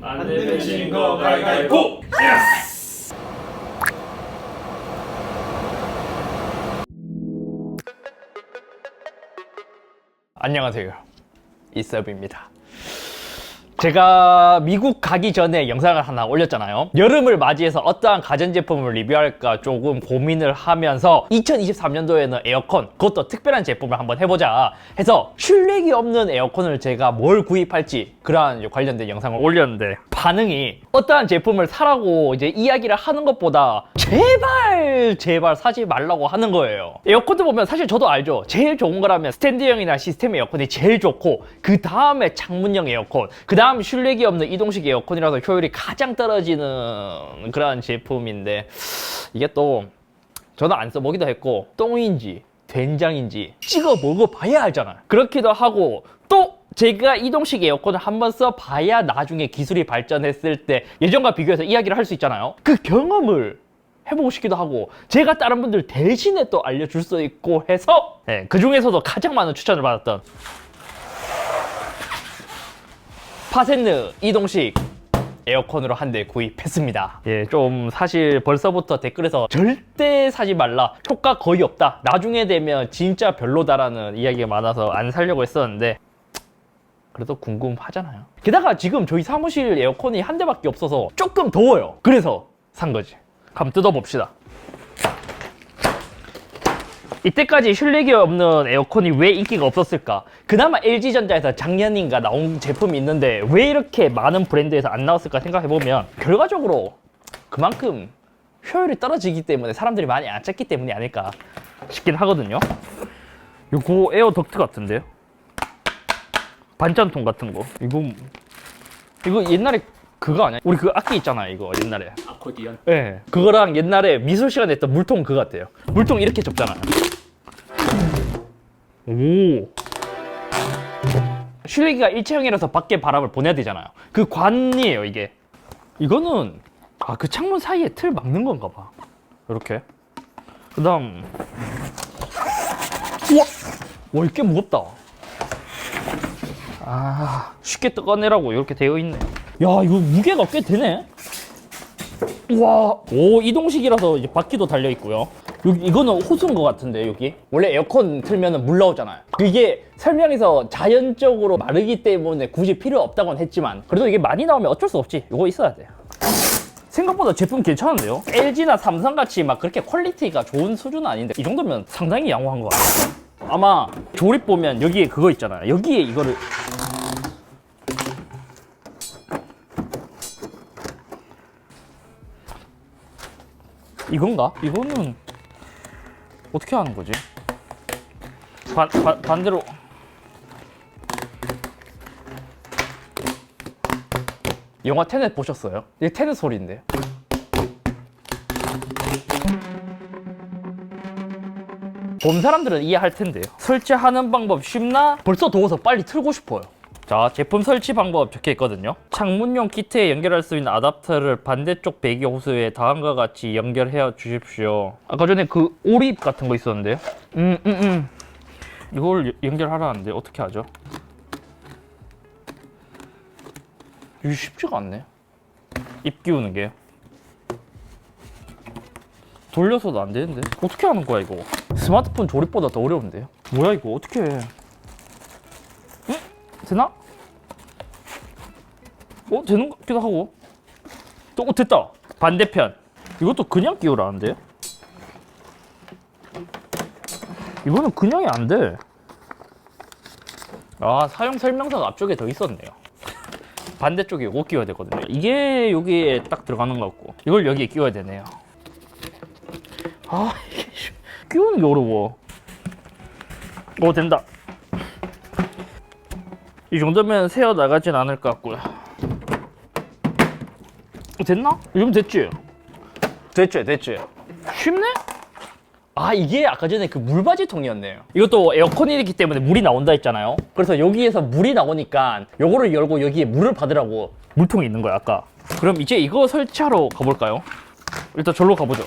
안 내면 진 거 가위바위보! 예스! 안녕하세요, 이섭입니다. 제가 미국 가기 전에 영상을 하나 올렸잖아요. 여름을 맞이해서 어떠한 가전제품을 리뷰할까 조금 고민을 하면서 2023년도에는 에어컨, 그것도 특별한 제품을 한번 해보자 해서 실내기 없는 에어컨을 제가 뭘 구입할지 그러한 관련된 영상을 올렸는데, 반응이 어떠한 제품을 사라고 이제 이야기를 하는 것보다 제발 사지 말라고 하는 거예요. 에어컨도 보면 사실 저도 알죠. 제일 좋은 거라면 스탠드형이나 시스템 에어컨이 제일 좋고, 그 다음에 창문형 에어컨, 그 다음 실내기 없는 이동식 에어컨이라서 효율이 가장 떨어지는 그런 제품인데, 이게 또 저는 안 써보기도 했고 똥인지 된장인지 찍어 먹어봐야 알잖아요. 그렇기도 하고, 또 제가 이동식 에어컨을 한번 써봐야 나중에 기술이 발전했을 때 예전과 비교해서 이야기를 할 수 있잖아요. 그 경험을 해보고 싶기도 하고, 제가 다른 분들 대신에 또 알려줄 수 있고 해서, 그 중에서도 가장 많은 추천을 받았던 파센느 이동식 에어컨으로 한 대 구입했습니다. 좀 사실 벌써부터 댓글에서 절대 사지 말라, 효과 거의 없다, 나중에 되면 진짜 별로다라는 이야기가 많아서 안 사려고 했었는데, 그래도 궁금하잖아요. 게다가 지금 저희 사무실 에어컨이 한 대밖에 없어서 조금 더워요. 그래서 산 거지. 한번 뜯어봅시다. 이때까지 실내기 없는 에어컨이 왜 인기가 없었을까? 그나마 LG전자에서 작년인가 나온 제품이 있는데 왜 이렇게 많은 브랜드에서 안 나왔을까 생각해보면, 결과적으로 그만큼 효율이 떨어지기 때문에 사람들이 많이 안 찾기 때문이 아닐까 싶긴 하거든요. 이거 에어 덕트 같은데요? 반찬통 같은 거. 이거 옛날에 그거 아니야? 우리 그 악기 있잖아요, 이거 옛날에. 아코디언? 네, 그거랑 옛날에 미술 시간에 했던 물통 그거 같아요. 물통 이렇게 접잖아요. 오. 실내기가 일체형이라서 밖에 바람을 보내야 되잖아요. 그 관이에요, 이게. 이거는 그 창문 사이에 틀 막는 건가 봐. 이렇게. 그 다음, 우와! 와, 이거 꽤 무겁다. 쉽게 꺼내라고 이렇게 되어 있네. 야, 이거 무게가 꽤 되네. 우와. 오, 이동식이라서 이제 바퀴도 달려 있고요. 여기 이거는 호수인 것 같은데, 여기 원래 에어컨 틀면은 물 나오잖아요. 그게 설명에서 자연적으로 마르기 때문에 굳이 필요 없다고는 했지만, 그래도 이게 많이 나오면 어쩔 수 없지. 이거 있어야 돼. 생각보다 제품 괜찮은데요? LG나 삼성같이 막 그렇게 퀄리티가 좋은 수준은 아닌데 이 정도면 상당히 양호한 것 같아요. 아마 조립 보면 여기에 그거 있잖아요. 여기에 이거를 이건가? 이거는 어떻게 하는 거지? 반대로. 영화 테넷 보셨어요? 이게 테넷 소리인데. 본 사람들은 이해할 텐데요. 설치하는 방법 쉽나? 벌써 더워서 빨리 틀고 싶어요. 자, 제품 설치 방법 적혀 있거든요. 창문용 키트에 연결할 수 있는 아답터를 반대쪽 배기 호스에 다음과 같이 연결해 주십시오. 아까 전에 그 오립 같은 거 있었는데요. 이걸 연결하라는데 어떻게 하죠? 이게 쉽지가 않네. 입 끼우는 게요. 돌려서도 안 되는데 어떻게 하는 거야 이거? 스마트폰 조립보다 더 어려운데요? 뭐야 이거 어떻게 해? 응? 되나? 되는 것 같기도 하고. 또 됐다. 반대편 이것도 그냥 끼우라는데요? 이거는 그냥이 안 돼. 사용 설명서가 앞쪽에 더 있었네요. 반대쪽에 이거 끼워야 되거든요. 이게 여기에 딱 들어가는 것 같고, 이걸 여기에 끼워야 되네요. 이게 끼우는 게 어려워. 된다. 이 정도면 새어 나가진 않을 것 같고요. 됐나? 이러면 됐지? 됐지? 쉽네? 이게 아까 전에 그 물바지통이었네요. 이것도 에어컨이기 때문에 물이 나온다 했잖아요. 그래서 여기에서 물이 나오니까 요거를 열고 여기에 물을 받으라고 물통이 있는 거야, 아까. 그럼 이제 이거 설치하러 가볼까요? 일단 절로 가보죠.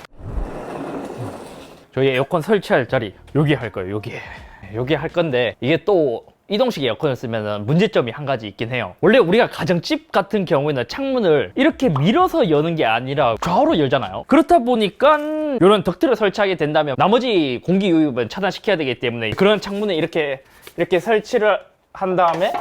저희 에어컨 설치할 자리 여기 할 거예요. 여기 할 건데, 이게 또 이동식 에어컨을 쓰면 문제점이 한 가지 있긴 해요. 원래 우리가 가정집 같은 경우에는 창문을 이렇게 밀어서 여는 게 아니라 좌우로 열잖아요. 그렇다 보니까 이런 덕트를 설치하게 된다면 나머지 공기 유입은 차단시켜야 되기 때문에 그런 창문에 이렇게 설치를 한 다음에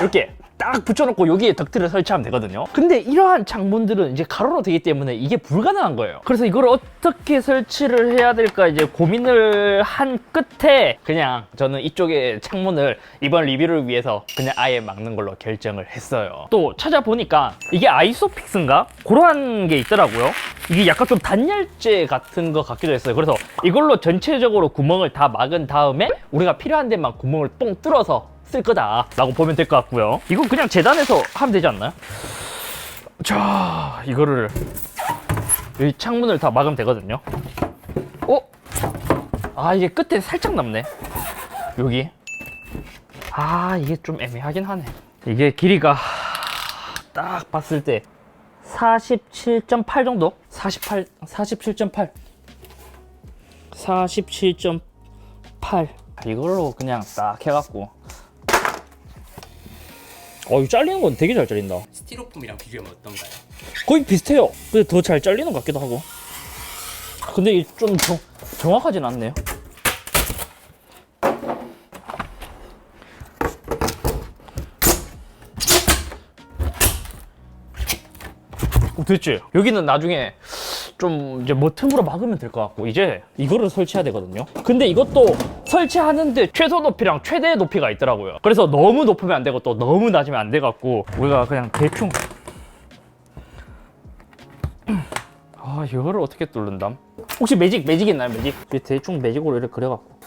이렇게 딱 붙여놓고 여기에 덕트를 설치하면 되거든요. 근데 이러한 창문들은 이제 가로로 되기 때문에 이게 불가능한 거예요. 그래서 이걸 어떻게 설치를 해야 될까 이제 고민을 한 끝에 그냥 저는 이쪽에 창문을 이번 리뷰를 위해서 그냥 아예 막는 걸로 결정을 했어요. 또 찾아보니까 이게 아이소픽스인가? 그런 게 있더라고요. 이게 약간 좀 단열재 같은 거 같기도 했어요. 그래서 이걸로 전체적으로 구멍을 다 막은 다음에 우리가 필요한 데만 구멍을 뻥 뚫어서 쓸 거다라고 보면 될 것 같고요. 이건 그냥 재단해서 하면 되지 않나요? 자, 이거를 여기 창문을 다 막으면 되거든요. 아, 이게 끝에 살짝 남네. 여기. 아, 이게 좀 애매하긴 하네. 이게 길이가 딱 봤을 때 47.8 정도? 47.8 이걸로 그냥 딱 해갖고 이거 잘리는 건 되게 잘 잘린다. 스티로폼이랑 비교하면 어떤가요? 거의 비슷해요. 근데 더 잘 잘리는 것 같기도 하고. 근데 이게 좀 정확하진 않네요. 됐지? 여기는 나중에 좀 이제 뭐 틈으로 막으면 될 것 같고 이제 이거를 설치해야 되거든요. 근데 이것도 설치하는데 최소 높이랑 최대 높이가 있더라고요. 그래서 너무 높으면 안 되고 또 너무 낮으면 안 돼갖고 우리가 그냥 대충 이거를 어떻게 뚫는담? 혹시 매직 있나요? 매직? 대충 매직으로 이렇게 그려갖고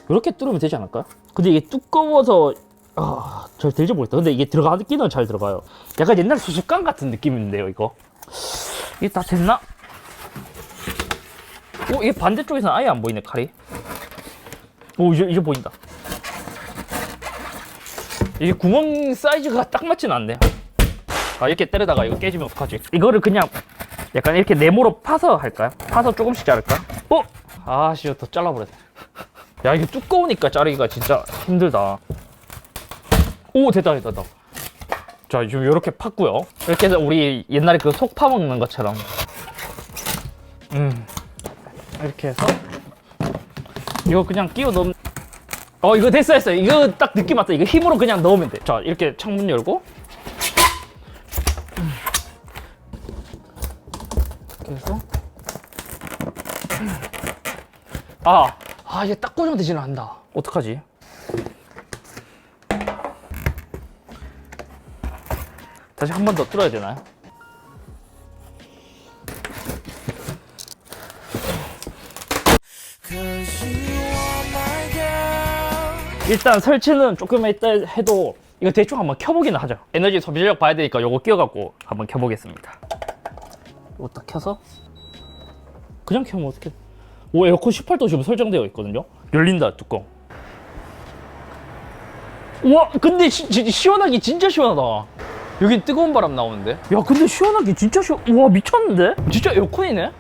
이렇게 뚫으면 되지 않을까요? 근데 이게 두꺼워서 잘 될지 모르겠다. 근데 이게 들어가기는 잘 들어가요. 약간 옛날 수수깡 같은 느낌인데요, 이거. 이게 다 됐나? 이게 반대쪽에서는 아예 안 보이네, 칼이. 이제 보인다. 이게 구멍 사이즈가 딱 맞지는 않네. 이렇게 때리다가 이거 깨지면 어떡하지? 이거를 그냥 약간 이렇게 네모로 파서 할까요? 파서 조금씩 자를까? 더 잘라버렸네. 야, 이게 두꺼우니까 자르기가 진짜 힘들다. 됐다. 자, 지금 이렇게 팠고요. 이렇게 해서 우리 옛날에 그 속 파먹는 것처럼 이렇게 해서 이거 그냥 끼워 넣으면 이거 됐어. 이거 딱 느낌 왔다. 이거 힘으로 그냥 넣으면 돼. 자, 이렇게 창문 열고 이렇게 해서 이게 딱 고정되지는 않는다. 어떡하지? 다시 한 번 더 뚫어야 되나요? 일단 설치는 조금 이따 해도 이거 대충 한번 켜보기는 하죠. 에너지 소비력 봐야 되니까 요거 끼워갖고 한번 켜보겠습니다. 이거 딱 켜서 그냥 켜면 어떡해. 에어컨 18도 지금 설정되어 있거든요. 열린다, 뚜껑. 우와, 근데 시원하기 진짜 시원하다. 여긴 뜨거운 바람 나오는데? 야, 근데 시원하기 진짜 우와, 미쳤는데? 진짜 에어컨이네?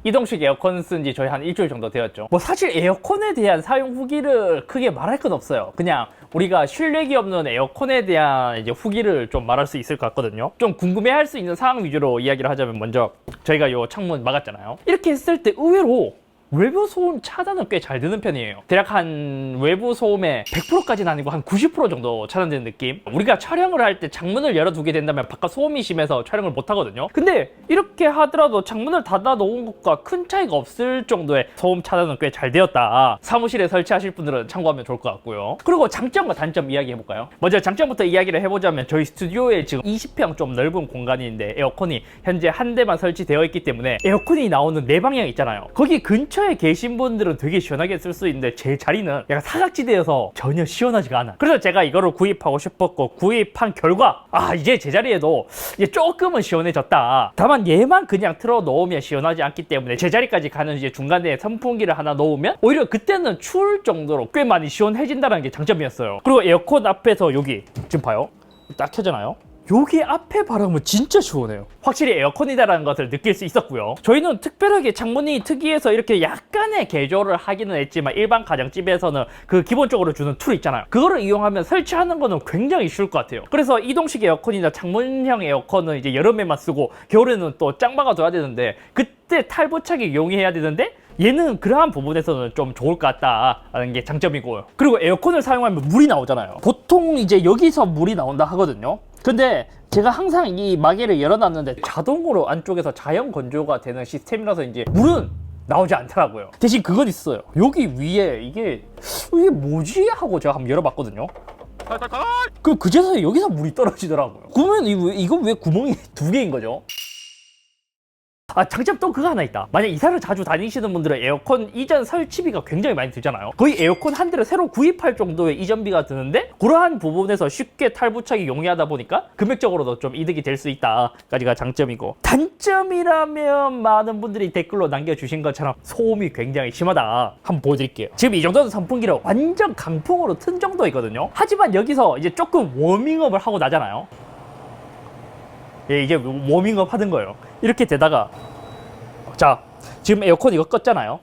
이동식 에어컨 쓴 지 저희 한 일주일 정도 되었죠. 사실 에어컨에 대한 사용 후기를 크게 말할 건 없어요. 그냥 우리가 실내기 없는 에어컨에 대한 이제 후기를 좀 말할 수 있을 것 같거든요. 좀 궁금해할 수 있는 사항 위주로 이야기를 하자면 먼저 저희가 요 창문 막았잖아요. 이렇게 했을 때 의외로 외부 소음 차단은 꽤 잘 되는 편이에요. 대략 한 외부 소음의 100%까지는 아니고 한 90% 정도 차단되는 느낌. 우리가 촬영을 할 때 창문을 열어두게 된다면 바깥 소음이 심해서 촬영을 못 하거든요. 근데 이렇게 하더라도 창문을 닫아 놓은 것과 큰 차이가 없을 정도의 소음 차단은 꽤 잘 되었다. 사무실에 설치하실 분들은 참고하면 좋을 것 같고요. 그리고 장점과 단점 이야기해볼까요? 먼저 장점부터 이야기를 해보자면 저희 스튜디오에 지금 20평 좀 넓은 공간이 있는데 에어컨이 현재 한 대만 설치되어 있기 때문에 에어컨이 나오는 내 방향 있잖아요. 거기 근처에 계신 분들은 되게 시원하게 쓸 수 있는데 제 자리는 약간 사각지대여서 전혀 시원하지가 않아. 그래서 제가 이거를 구입하고 싶었고 구입한 결과 이제 제 자리에도 이제 조금은 시원해졌다. 다만 얘만 그냥 틀어 놓으면 시원하지 않기 때문에 제 자리까지 가는 이제 중간에 선풍기를 하나 놓으면 오히려 그때는 추울 정도로 꽤 많이 시원해진다는 게 장점이었어요. 그리고 에어컨 앞에서 여기 지금 봐요. 딱 켜잖아요. 여기 앞에 바람은 진짜 시원해요. 확실히 에어컨이다라는 것을 느낄 수 있었고요. 저희는 특별하게 창문이 특이해서 이렇게 약간의 개조를 하기는 했지만 일반 가정집에서는 그 기본적으로 주는 툴 있잖아요. 그거를 이용하면 설치하는 거는 굉장히 쉬울 것 같아요. 그래서 이동식 에어컨이나 창문형 에어컨은 이제 여름에만 쓰고 겨울에는 또 짱 박아줘야 되는데 그때 탈부착이 용이해야 되는데 얘는 그러한 부분에서는 좀 좋을 것 같다라는 게 장점이고요. 그리고 에어컨을 사용하면 물이 나오잖아요. 보통 이제 여기서 물이 나온다 하거든요. 근데 제가 항상 이 마개를 열어놨는데 자동으로 안쪽에서 자연 건조가 되는 시스템이라서 이제 물은 나오지 않더라고요. 대신 그건 있어요. 여기 위에 이게 뭐지? 하고 제가 한번 열어봤거든요. 그럼 그제서야 여기서 물이 떨어지더라고요. 그러면 이건 왜 구멍이 2개인 거죠? 장점 또 그거 하나 있다. 만약 이사를 자주 다니시는 분들은 에어컨 이전 설치비가 굉장히 많이 들잖아요. 거의 에어컨 한 대를 새로 구입할 정도의 이전비가 드는데 그러한 부분에서 쉽게 탈부착이 용이하다 보니까 금액적으로도 좀 이득이 될 수 있다까지가 장점이고, 단점이라면 많은 분들이 댓글로 남겨주신 것처럼 소음이 굉장히 심하다. 한번 보여드릴게요. 지금 이 정도는 선풍기를 완전 강풍으로 튼 정도이거든요. 하지만 여기서 이제 조금 워밍업을 하고 나잖아요. 예, 이제 워밍업 하는 거예요. 이렇게 되다가 자, 지금 에어컨 이거 껐잖아요.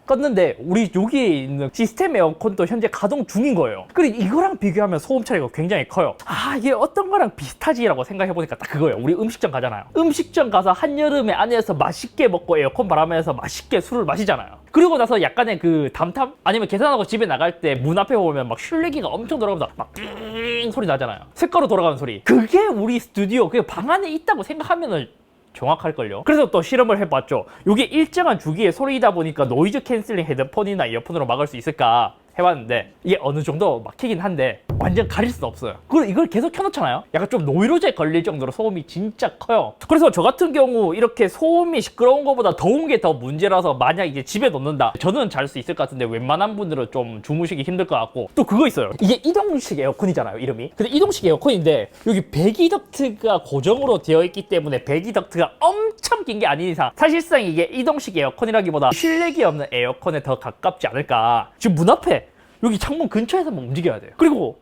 껐는데 우리 여기에 있는 시스템 에어컨도 현재 가동 중인 거예요. 그리고 이거랑 비교하면 소음 차이가 굉장히 커요. 이게 어떤 거랑 비슷하지라고 생각해보니까 딱 그거예요. 우리 음식점 가잖아요. 음식점 가서 한여름에 안에서 맛있게 먹고 에어컨 바람에서 맛있게 술을 마시잖아요. 그리고 나서 약간의 그 담탑? 아니면 계산하고 집에 나갈 때 문 앞에 보면 막 슐레기가 엄청 돌아가면서 막 띵 소리 나잖아요. 색깔로 돌아가는 소리. 그게 우리 스튜디오 그 방 안에 있다고 생각하면은 정확할걸요. 그래서 또 실험을 해봤죠. 이게 일정한 주기의 소리이다 보니까 노이즈 캔슬링 헤드폰이나 이어폰으로 막을 수 있을까 해봤는데 이게 어느 정도 막히긴 한데 완전 가릴 수는 없어요. 그리고 이걸 계속 켜놓잖아요. 약간 좀 노이로제 걸릴 정도로 소음이 진짜 커요. 그래서 저 같은 경우 이렇게 소음이 시끄러운 것보다 더운 게 더 문제라서 만약 이제 집에 놓는다, 저는 잘 수 있을 것 같은데 웬만한 분들은 좀 주무시기 힘들 것 같고, 또 그거 있어요. 이게 이동식 에어컨이잖아요, 이름이. 근데 이동식 에어컨인데 여기 배기 덕트가 고정으로 되어 있기 때문에 배기 덕트가 엄청 긴 게 아닌 이상 사실상 이게 이동식 에어컨이라기보다 실내기 없는 에어컨에 더 가깝지 않을까. 지금 문 앞에 여기 창문 근처에서만 움직여야 돼요. 그리고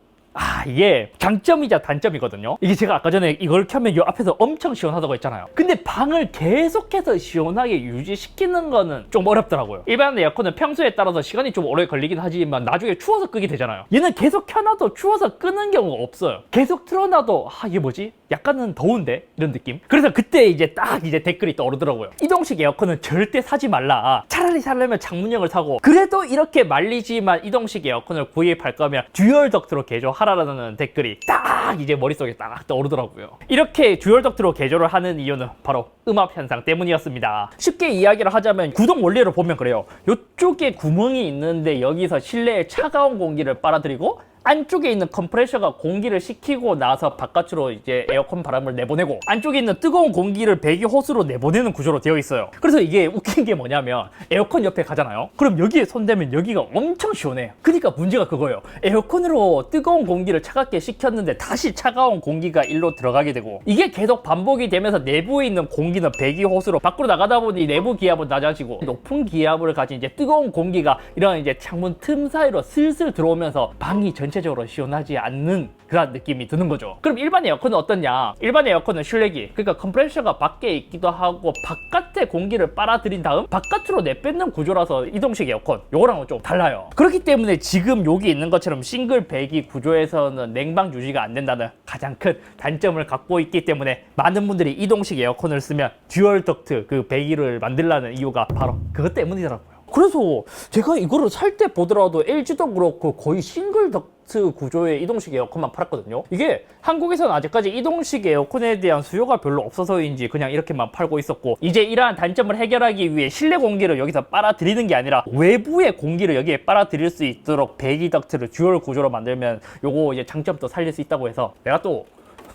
이게 장점이자 단점이거든요. 이게 제가 아까 전에 이걸 켜면 이 앞에서 엄청 시원하다고 했잖아요. 근데 방을 계속해서 시원하게 유지시키는 거는 좀 어렵더라고요. 일반 에어컨은 평소에 따라서 시간이 좀 오래 걸리긴 하지만 나중에 추워서 끄게 되잖아요. 얘는 계속 켜놔도 추워서 끄는 경우가 없어요. 계속 틀어놔도 이게 뭐지? 약간은 더운데? 이런 느낌? 그래서 그때 이제 딱 댓글이 떠오르더라고요. 이동식 에어컨은 절대 사지 말라. 차라리 사려면 창문형을 사고, 그래도 이렇게 말리지만 이동식 에어컨을 구입할 거면 듀얼 덕트로 개조하라라는 댓글이 딱 이제 머릿속에 딱 떠오르더라고요. 이렇게 듀얼 덕트로 개조를 하는 이유는 바로 음압 현상 때문이었습니다. 쉽게 이야기를 하자면 구동 원리로 보면 그래요. 이쪽에 구멍이 있는데 여기서 실내에 차가운 공기를 빨아들이고 안쪽에 있는 컴프레셔가 공기를 식히고 나서 바깥으로 이제 에어컨 바람을 내보내고, 안쪽에 있는 뜨거운 공기를 배기 호스로 내보내는 구조로 되어 있어요. 그래서 이게 웃긴 게 뭐냐면 에어컨 옆에 가잖아요. 그럼 여기에 손대면 여기가 엄청 시원해요. 그러니까 문제가 그거예요. 에어컨으로 뜨거운 공기를 차갑게 식혔는데 다시 차가운 공기가 일로 들어가게 되고, 이게 계속 반복이 되면서 내부에 있는 공기는 배기 호스로 밖으로 나가다 보니 내부 기압은 낮아지고 높은 기압을 가진 이제 뜨거운 공기가 이런 이제 창문 틈 사이로 슬슬 들어오면서 방이 전체적으로 시원하지 않는 그런 느낌이 드는 거죠. 그럼 일반 에어컨은 어떠냐? 일반 에어컨은 실내기, 그러니까 컴프레셔가 밖에 있기도 하고 바깥에 공기를 빨아들인 다음 바깥으로 내뱉는 구조라서 이동식 에어컨 요거랑은 좀 달라요. 그렇기 때문에 지금 여기 있는 것처럼 싱글 배기 구조에서는 냉방 유지가 안 된다는 가장 큰 단점을 갖고 있기 때문에 많은 분들이 이동식 에어컨을 쓰면 듀얼 덕트 그 배기를 만들라는 이유가 바로 그것 때문이더라고요. 그래서 제가 이거를 살 때 보더라도 LG도 그렇고 거의 싱글 덕트 구조의 이동식 에어컨만 팔았거든요. 이게 한국에서는 아직까지 이동식 에어컨에 대한 수요가 별로 없어서인지 그냥 이렇게만 팔고 있었고, 이제 이러한 단점을 해결하기 위해 실내 공기를 여기서 빨아들이는 게 아니라 외부의 공기를 여기에 빨아들일 수 있도록 배기 덕트를 듀얼 구조로 만들면 요거 이제 장점도 살릴 수 있다고 해서 내가 또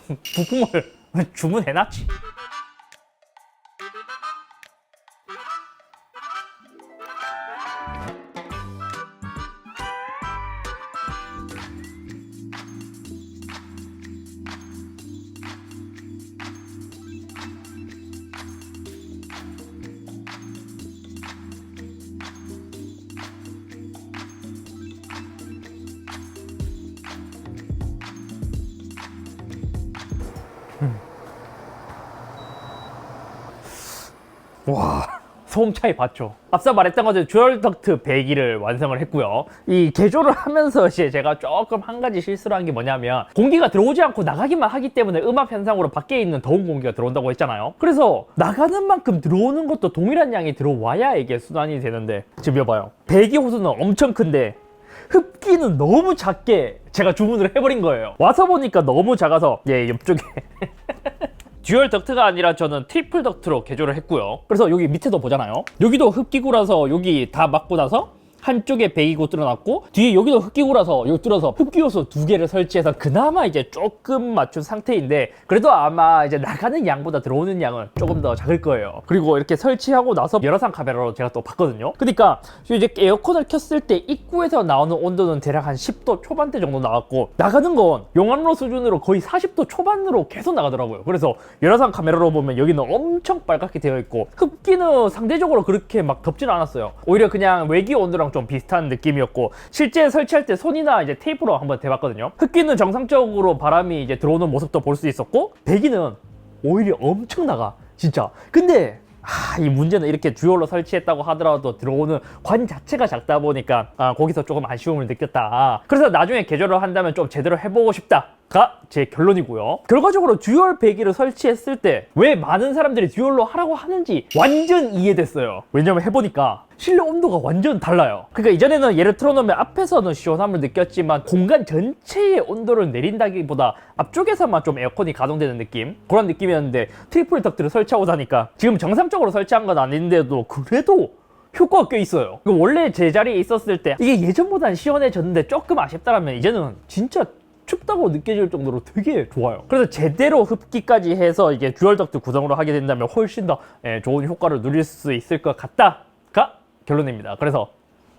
부품을 주문해놨지. 와, 소음 차이 봤죠? 앞서 말했던 것처럼 듀얼 덕트 배기를 완성을 했고요. 이 개조를 하면서 이제 제가 조금 한 가지 실수를 한 게 뭐냐면 공기가 들어오지 않고 나가기만 하기 때문에 음압 현상으로 밖에 있는 더운 공기가 들어온다고 했잖아요. 그래서 나가는 만큼 들어오는 것도 동일한 양이 들어와야 이게 순환이 되는데 지금 봐요. 배기 호수는 엄청 큰데 흡기는 너무 작게 제가 주문을 해버린 거예요. 와서 보니까 너무 작아서 옆쪽에 듀얼 덕트가 아니라 저는 트리플 덕트로 개조를 했고요. 그래서 여기 밑에도 보잖아요. 여기도 흡기구라서 여기 다 막고 나서 한쪽에 배기구 뚫어놨고 뒤에 여기도 흡기구라서 여기 뚫어서 흡기요소 2개를 설치해서 그나마 이제 조금 맞춘 상태인데 그래도 아마 이제 나가는 양보다 들어오는 양은 조금 더 작을 거예요. 그리고 이렇게 설치하고 나서 열화상 카메라로 제가 또 봤거든요. 그러니까 이제 에어컨을 켰을 때 입구에서 나오는 온도는 대략 한 10도 초반대 정도 나왔고 나가는 건 용암로 수준으로 거의 40도 초반으로 계속 나가더라고요. 그래서 열화상 카메라로 보면 여기는 엄청 빨갛게 되어 있고 흡기는 상대적으로 그렇게 막 덥지는 않았어요. 오히려 그냥 외기 온도랑 좀 비슷한 느낌이었고 실제 설치할 때 손이나 이제 테이프로 한번 대봤거든요. 흡기는 정상적으로 바람이 이제 들어오는 모습도 볼 수 있었고 배기는 오히려 엄청 나가 진짜. 근데 이 문제는 이렇게 듀얼로 설치했다고 하더라도 들어오는 관 자체가 작다 보니까 거기서 조금 아쉬움을 느꼈다. 그래서 나중에 개조를 한다면 좀 제대로 해보고 싶다가 제 결론이고요. 결과적으로 듀얼 배기를 설치했을 때 왜 많은 사람들이 듀얼로 하라고 하는지 완전 이해됐어요. 왜냐면 해보니까 실내 온도가 완전 달라요. 그러니까 이전에는 얘를 틀어놓으면 앞에서는 시원함을 느꼈지만 공간 전체의 온도를 내린다기보다 앞쪽에서만 좀 에어컨이 가동되는 느낌? 그런 느낌이었는데 트리플 덕트를 설치하고 나니까 지금 정상적으로 설치한 건 아닌데도 그래도 효과가 꽤 있어요. 원래 제자리에 있었을 때 이게 예전보다는 시원해졌는데 조금 아쉽다라면 이제는 진짜 춥다고 느껴질 정도로 되게 좋아요. 그래서 제대로 흡기까지 해서 이게 듀얼 덕트 구성으로 하게 된다면 훨씬 더 좋은 효과를 누릴 수 있을 것 같다가 결론입니다. 그래서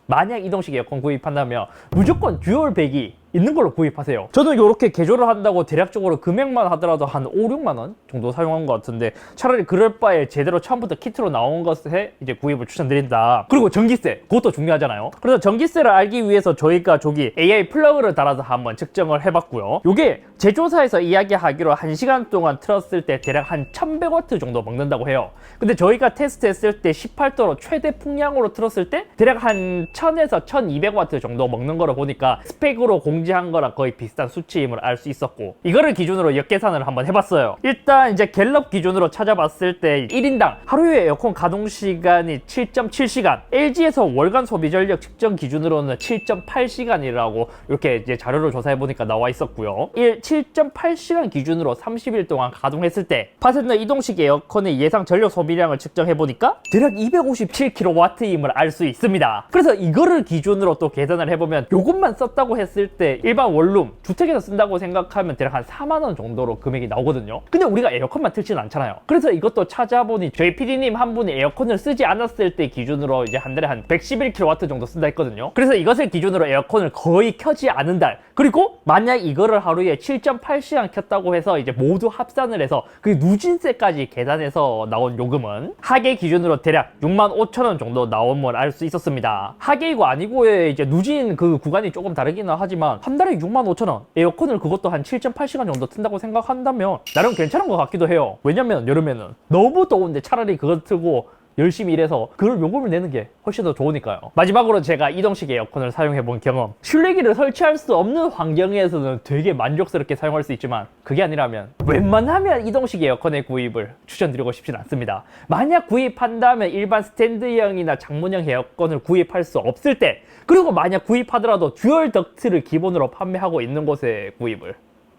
만약 이동식 에어컨 구입한다면 무조건 듀얼 배기 있는 걸로 구입하세요. 저는 이렇게 개조를 한다고 대략적으로 금액만 하더라도 한 5, 6만 원 정도 사용한 것 같은데 차라리 그럴 바에 제대로 처음부터 키트로 나온 것에 이제 구입을 추천드린다. 그리고 전기세, 그것도 중요하잖아요. 그래서 전기세를 알기 위해서 저희가 저기 AI 플러그를 달아서 한번 측정을 해봤고요. 이게 제조사에서 이야기하기로 1시간 동안 틀었을 때 대략 한 1100W 정도 먹는다고 해요. 근데 저희가 테스트했을 때 18도로 최대 풍량으로 틀었을 때 대략 한 1000에서 1200W 정도 먹는 거를 보니까 스펙으로 공지한 거랑 거의 비슷한 수치임을 알 수 있었고 이거를 기준으로 역계산을 한번 해봤어요. 일단 이제 갤럽 기준으로 찾아봤을 때 1인당 하루에 에어컨 가동 시간이 7.7시간, LG에서 월간 소비 전력 측정 기준으로는 7.8시간이라고 이렇게 이제 자료를 조사해 보니까 나와 있었고요. 7.8시간 기준으로 30일 동안 가동했을 때 파센더 이동식 에어컨의 예상 전력 소비량을 측정해 보니까 대략 257kW임을 알 수 있습니다. 그래서 이거를 기준으로 또 계산을 해보면 요것만 썼다고 했을 때 일반 원룸 주택에서 쓴다고 생각하면 대략 한 4만원 정도로 금액이 나오거든요. 근데 우리가 에어컨만 틀지는 않잖아요. 그래서 이것도 찾아보니 저희 PD님 한 분이 에어컨을 쓰지 않았을 때 기준으로 이제 한 달에 한 111kW 정도 쓴다 했거든요. 그래서 이것을 기준으로 에어컨을 거의 켜지 않은 달, 그리고 만약 이거를 하루에 7.8시간 켰다고 해서 이제 모두 합산을 해서 그 누진세까지 계산해서 나온 요금은 하계 기준으로 대략 65,000원 정도 나옴을 알 수 있었습니다. 하계이고 아니고의 이제 누진 그 구간이 조금 다르기는 하지만 한 달에 65,000원, 에어컨을 그것도 한 7.8시간 정도 튼다고 생각한다면 나름 괜찮은 것 같기도 해요. 왜냐면 여름에는 너무 더운데 차라리 그거 틀고 열심히 일해서 그걸 요금을 내는 게 훨씬 더 좋으니까요. 마지막으로 제가 이동식 에어컨을 사용해본 경험, 실내기를 설치할 수 없는 환경에서는 되게 만족스럽게 사용할 수 있지만 그게 아니라면 웬만하면 이동식 에어컨의 구입을 추천드리고 싶진 않습니다. 만약 구입한다면 일반 스탠드형이나 창문형 에어컨을 구입할 수 없을 때, 그리고 만약 구입하더라도 듀얼 덕트를 기본으로 판매하고 있는 곳에 구입을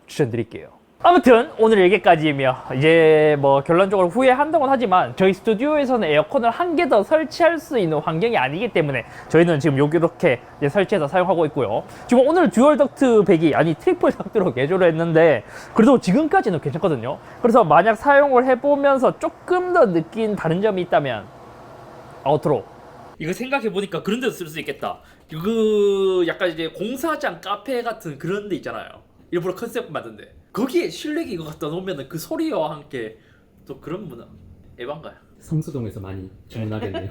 추천드릴게요. 아무튼 오늘 여기까지이며 이제 뭐 결론적으로 후회한다곤 하지만 저희 스튜디오에서는 에어컨을 한 개 더 설치할 수 있는 환경이 아니기 때문에 저희는 지금 이렇게 설치해서 사용하고 있고요. 지금 오늘 듀얼 덕트 배기 아니 트리플 덕트로 개조를 했는데 그래도 지금까지는 괜찮거든요. 그래서 만약 사용을 해보면서 조금 더 느낀 다른 점이 있다면 아우트로 이거 생각해보니까 그런 데도 쓸 수 있겠다. 그 약간 이제 공사장 카페 같은 그런 데 있잖아요. 일부러 컨셉 만든데 거기에 실내기 이거 갖다 놓으면 그 소리와 함께 또 그런 문화 에반가요? 성수동에서 많이 주문하겠네요.